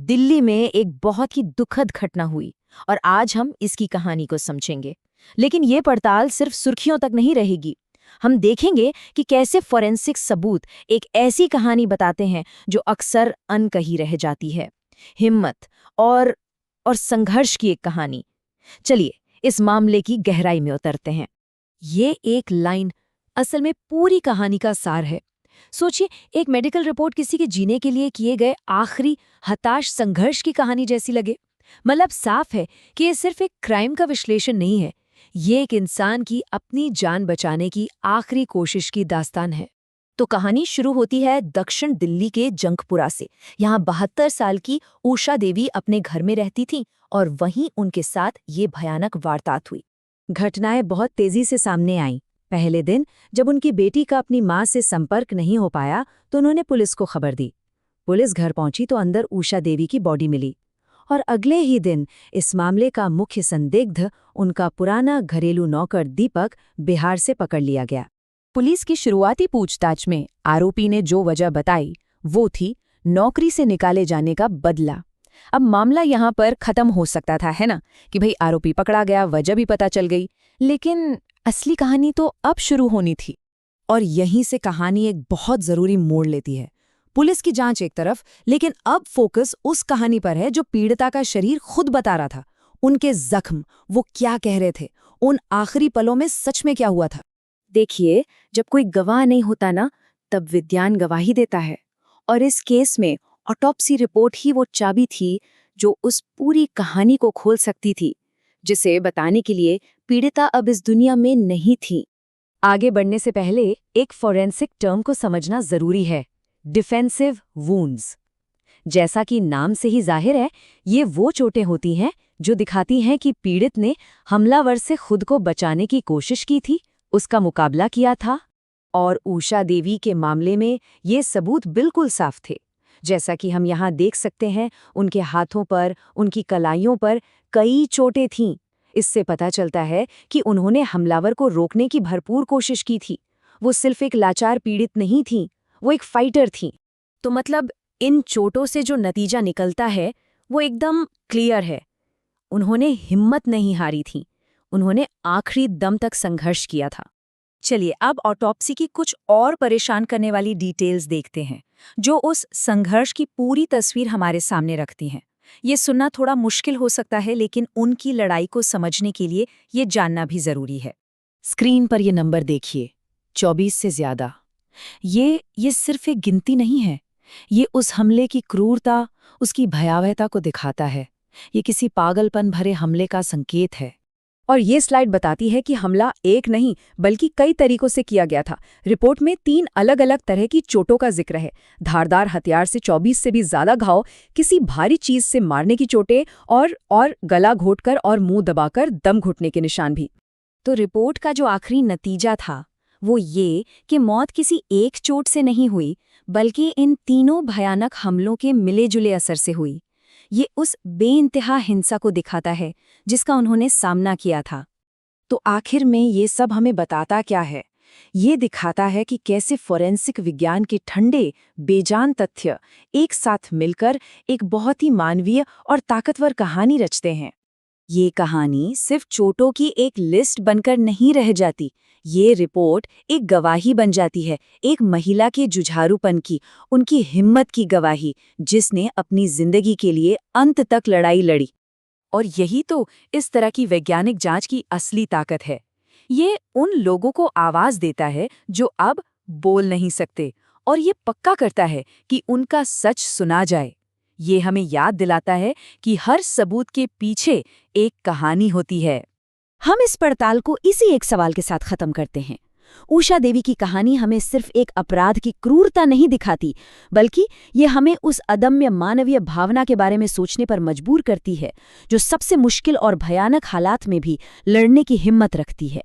दिल्ली में एक बहुत ही दुखद घटना हुई और आज हम इसकी कहानी को समझेंगे। लेकिन ये पड़ताल सिर्फ सुर्खियों तक नहीं रहेगी। हम देखेंगे कि कैसे फोरेंसिक सबूत एक ऐसी कहानी बताते हैं जो अक्सर अनकही रह जाती है। हिम्मत और संघर्ष की एक कहानी। चलिए इस मामले की गहराई में उतरते हैं। ये एक लाइन असल में पूरी कहानी का सार है। सोचिए, एक मेडिकल रिपोर्ट किसी के जीने के लिए किए गए आखिरी हताश संघर्ष की कहानी जैसी लगे। मतलब साफ है कि ये सिर्फ एक क्राइम का विश्लेषण नहीं है, ये एक इंसान की अपनी जान बचाने की आखिरी कोशिश की दास्तान है। तो कहानी शुरू होती है दक्षिण दिल्ली के जंगपुरा से। यहाँ 72 साल की उषा देवी अपने घर में रहती थीं और वहीं उनके साथ ये भयानक वारदात हुई। घटनाएं बहुत तेजी से सामने आईं। पहले दिन जब उनकी बेटी का अपनी मां से संपर्क नहीं हो पाया तो उन्होंने पुलिस को खबर दी। पुलिस घर पहुंची तो अंदर उषा देवी की बॉडी मिली और अगले ही दिन इस मामले का मुख्य संदिग्ध, उनका पुराना घरेलू नौकर दीपक, बिहार से पकड़ लिया गया। पुलिस की शुरुआती पूछताछ में आरोपी ने जो वजह बताई वो थी नौकरी से निकाले जाने का बदला। अब मामला यहाँ पर खत्म हो सकता था, है ना, कि भाई आरोपी पकड़ा गया, वजह भी पता चल गई। लेकिन असली कहानी तो अब शुरू होनी थी और यहीं से कहानी एक बहुत जरूरी मोड़ लेती है। पुलिस की जांच एक तरफ, लेकिन अब फोकस उस कहानी पर है जो पीड़िता का शरीर खुद बता रहा था। उनके जख्म, वो क्या कह रहे थे, उन आखिरी पलों में सच में क्या हुआ था। देखिए, जब कोई गवाह नहीं होता ना, तब विज्ञान गवाही देता है। और इस केस में ऑटोप्सी रिपोर्ट ही वो चाबी थी जो उस पूरी कहानी को खोल सकती थी, जिसे बताने के लिए पीड़िता अब इस दुनिया में नहीं थी। आगे बढ़ने से पहले एक फोरेंसिक टर्म को समझना जरूरी है, डिफेंसिव वुंड्स। जैसा कि नाम से ही जाहिर है, ये वो चोटें होती हैं जो दिखाती हैं कि पीड़ित ने हमलावर से खुद को बचाने की कोशिश की थी, उसका मुकाबला किया था। और उषा देवी के मामले में ये सबूत बिल्कुल साफ थे। जैसा कि हम यहाँ देख सकते हैं, उनके हाथों पर, उनकी कलाइयों पर कई चोटें थीं। इससे पता चलता है कि उन्होंने हमलावर को रोकने की भरपूर कोशिश की थी। वो सिर्फ एक लाचार पीड़ित नहीं थीं, वो एक फाइटर थीं। तो मतलब इन चोटों से जो नतीजा निकलता है वो एकदम क्लियर है। उन्होंने हिम्मत नहीं हारी थी, उन्होंने आखिरी दम तक संघर्ष किया था। चलिए अब ऑटोप्सी की कुछ और परेशान करने वाली डिटेल्स देखते हैं, जो उस संघर्ष की पूरी तस्वीर हमारे सामने रखती हैं। ये सुनना थोड़ा मुश्किल हो सकता है, लेकिन उनकी लड़ाई को समझने के लिए ये जानना भी जरूरी है। स्क्रीन पर ये नंबर देखिए, 24 से ज्यादा। ये सिर्फ एक गिनती नहीं है, ये उस हमले की क्रूरता, उसकी भयावहता को दिखाता है। ये किसी पागलपन भरे हमले का संकेत है। और ये स्लाइड बताती है कि हमला एक नहीं बल्कि कई तरीकों से किया गया था। रिपोर्ट में 3 अलग अलग तरह की चोटों का जिक्र है। धारदार हथियार से 24 से भी ज्यादा घाव, किसी भारी चीज से मारने की चोटें और गला घोटकर और मुंह दबाकर दम घुटने के निशान भी। तो रिपोर्ट का जो आखिरी नतीजा था वो ये कि मौत किसी एक चोट से नहीं हुई, बल्कि इन तीनों भयानक हमलों के मिले जुले असर से हुई। ये उस बेइंतहा हिंसा को दिखाता है जिसका उन्होंने सामना किया था। तो आखिर में ये सब हमें बताता क्या है? ये दिखाता है कि कैसे फोरेंसिक विज्ञान के ठंडे, बेजान तथ्य एक साथ मिलकर एक बहुत ही मानवीय और ताकतवर कहानी रचते हैं। ये कहानी सिर्फ चोटों की एक लिस्ट बनकर नहीं रह जाती, ये रिपोर्ट एक गवाही बन जाती है, एक महिला के जुझारूपन की, उनकी हिम्मत की गवाही, जिसने अपनी जिंदगी के लिए अंत तक लड़ाई लड़ी। और यही तो इस तरह की वैज्ञानिक जांच की असली ताकत है। ये उन लोगों को आवाज देता है जो अब बोल नहीं सकते, और ये पक्का करता है कि उनका सच सुना जाए। ये हमें याद दिलाता है कि हर सबूत के पीछे एक कहानी होती है। हम इस पड़ताल को इसी एक सवाल के साथ खत्म करते हैं। उषा देवी की कहानी हमें सिर्फ एक अपराध की क्रूरता नहीं दिखाती, बल्कि ये हमें उस अदम्य मानवीय भावना के बारे में सोचने पर मजबूर करती है, जो सबसे मुश्किल और भयानक हालात में भी लड़ने की हिम्मत रखती है।